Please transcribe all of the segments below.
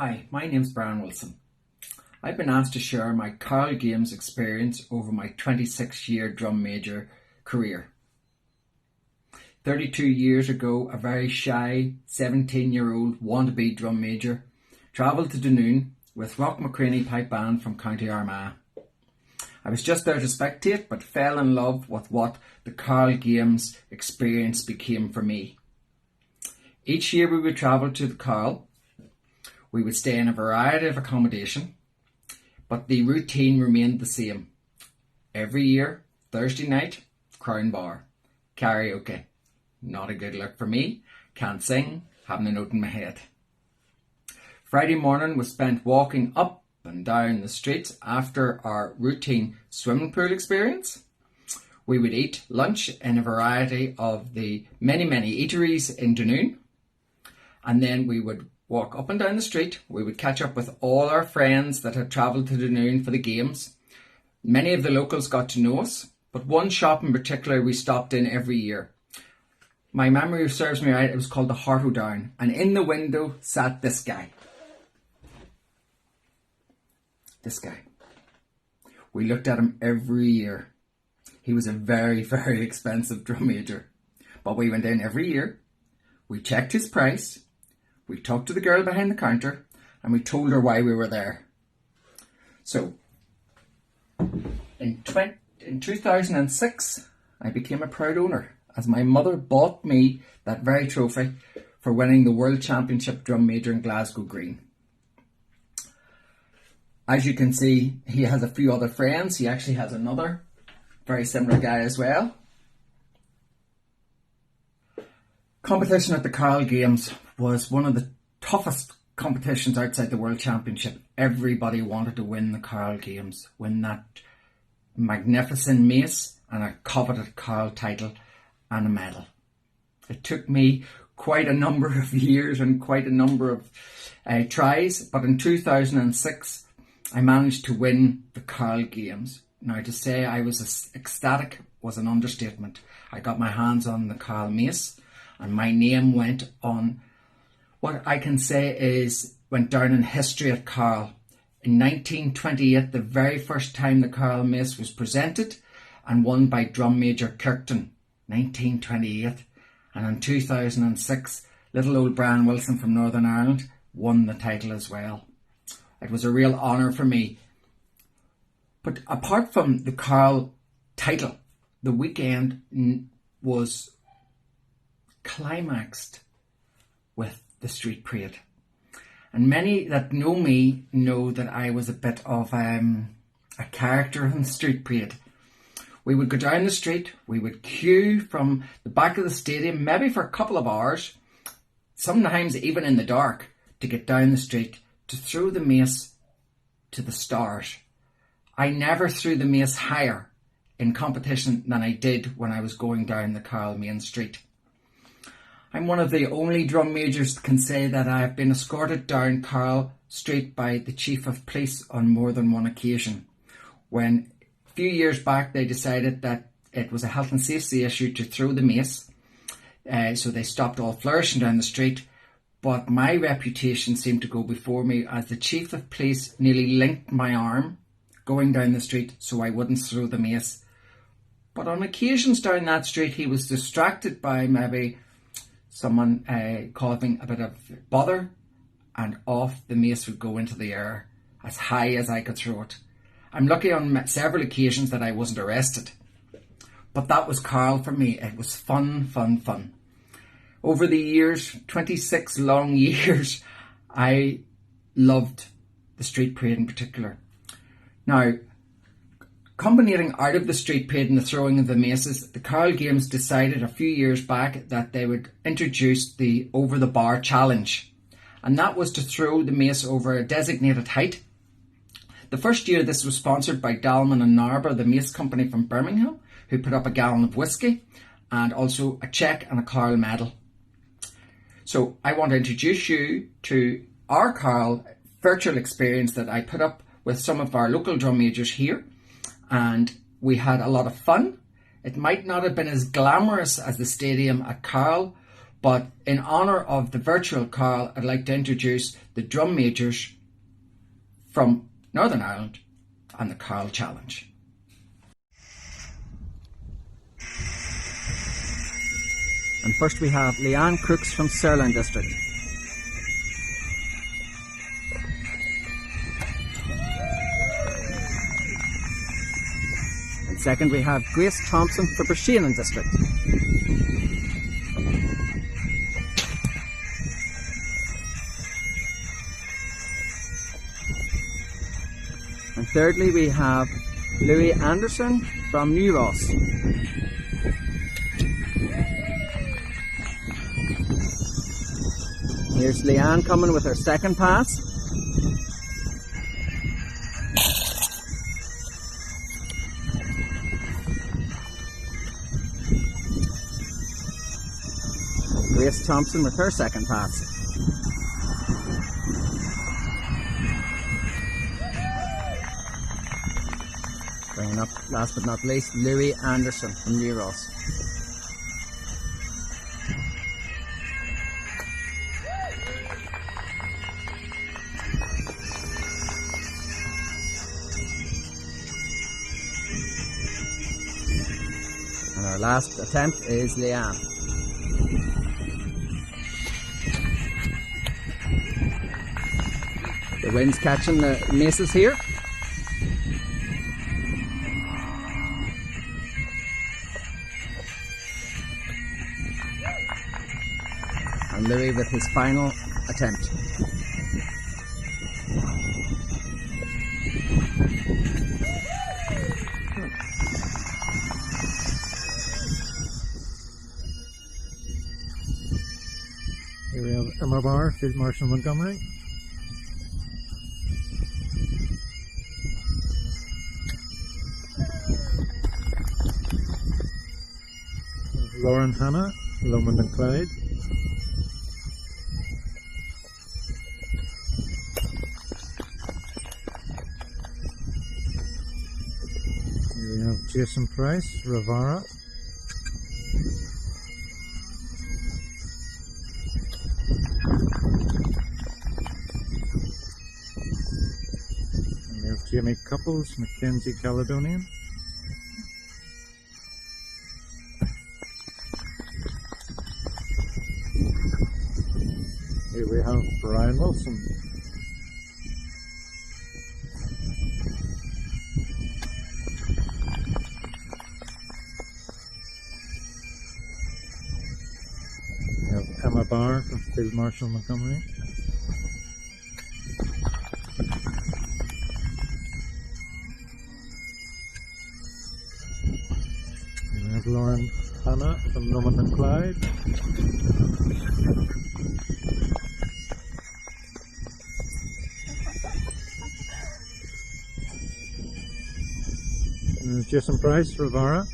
Hi, my name's Brian Wilson. I've been asked to share my Cowal Games experience over my 26-year drum major career. 32 years ago, a very shy 17-year-old wannabe drum major travelled to Dunoon with Rock McCraney Pipe Band from County Armagh. I was just there to spectate, but fell in love with what the Cowal Games experience became for me. Each year we would travel to the Cowal. We would stay in a variety of accommodation, but the routine remained the same. Every year, Thursday night, Crown Bar, karaoke. Not a good look for me, can't sing, having a note in my head. Friday morning was spent walking up and down the streets after our routine swimming pool experience. We would eat lunch in a variety of the many eateries in Dunoon, and then we would walk up and down the street. We would catch up with all our friends that had travelled to Dunoon for the games. Many of the locals got to know us, but one shop in particular we stopped in every year. My memory serves me right, it was called the Heart O' Down, and in the window sat this guy. This guy. We looked at him every year. He was a very expensive drum major, but we went in every year. We checked his price. We talked to the girl behind the counter and we told her why we were there. So, in 2006, I became a proud owner as my mother bought me that very trophy for winning the World Championship Drum Major in Glasgow Green. As you can see, he has a few other friends. He actually has another very similar guy as well. Competition at the Cowal Games was one of the toughest competitions outside the World Championship. Everybody wanted to win the Cowal Games, win that magnificent mace and a coveted Cowal title and a medal. It took me quite a number of years and quite a number of tries, but in 2006 I managed to win the Cowal Games. Now, to say I was ecstatic was an understatement. I got my hands on the Cowal mace and my name went on what I can say went down in history at Cowal. In 1928, the very first time the Cowal mace was presented and won by Drum Major Kirkton, 1928. And in 2006, little old Brian Wilson from Northern Ireland won the title as well. It was a real honour for me. But apart from the Cowal title, the weekend was climaxed with the street parade. And many that know me know that I was a bit of a character in the street parade. We would go down the street, we would queue from the back of the stadium, maybe for a couple of hours, sometimes even in the dark, to get down the street to throw the mace to the stars. I never threw the mace higher in competition than I did when I was going down the Cowal main street. I'm one of the only drum majors that can say that I have been escorted down Cowal Street by the Chief of Police on more than one occasion. When a few years back they decided that it was a health and safety issue to throw the mace, so they stopped all flourishing down the street. But my reputation seemed to go before me as the Chief of Police nearly linked my arm going down the street so I wouldn't throw the mace. But on occasions down that street he was distracted by maybe someone causing a bit of bother, and off the mace would go into the air as high as I could throw it. I'm lucky on several occasions that I wasn't arrested. But that was Cowal for me. It was fun. Over the years, 26 long years, I loved the street parade in particular. Now, culminating out of the street parade and the throwing of the maces, the Cowal Games decided a few years back that they would introduce the over the bar challenge, and that was to throw the mace over a designated height. The first year this was sponsored by Dalman and Narber, the mace company from Birmingham, who put up a gallon of whiskey and also a cheque and a Cowal medal. So I want to introduce you to our Cowal virtual experience that I put up with some of our local drum majors here. And we had a lot of fun. It might not have been as glamorous as the stadium at Cowal, But in honour of the virtual Cowal, I'd like to introduce the drum majors from Northern Ireland on the Cowal Challenge. And first we have Leanne Crooks from Sirland District. And second we have Grace Thompson from Shannon District. And thirdly we have Louis Anderson from New Ross. Here's Leanne coming with her second pass. Grace Thompson with her second pass. Bringing up, last but not least, Louis Anderson from New Ross. And our last attempt is Leanne. The wind's catching the maces here. And Louis with his final attempt. Here we have Emma Barr, Field Marshal Montgomery. Lauren Hanna, Lomond and Clyde. Here we have Jason Price, Ravara. And we have Jamie Couples, Mackenzie Caledonian. Here we have Brian Wilson. We have Emma Barr from Field Marshal Montgomery. Here we have Lauren Hanna from Lomond and Clyde. Jason Price, Ravara.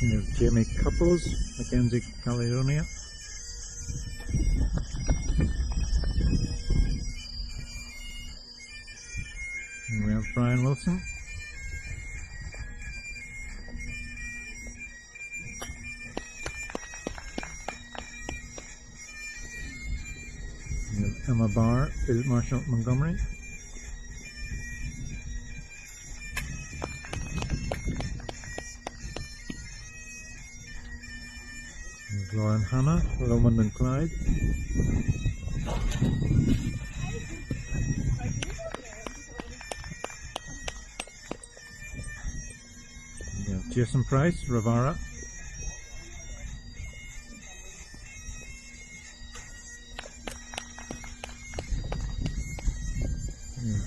We have Jamie Couples, Mackenzie Caledonia. And we have Brian Wilson. Emma Barr, Field Marshal Montgomery. There's Lauren Hanna, Lomond and Clyde. Jason Price, Ravara.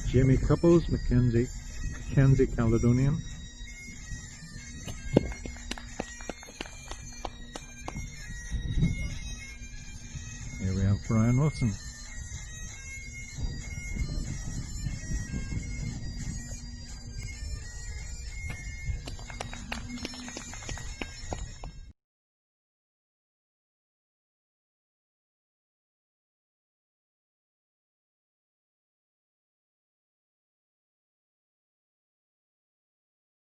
Jamie Couples, Mackenzie Caledonian. Here we have Brian Wilson.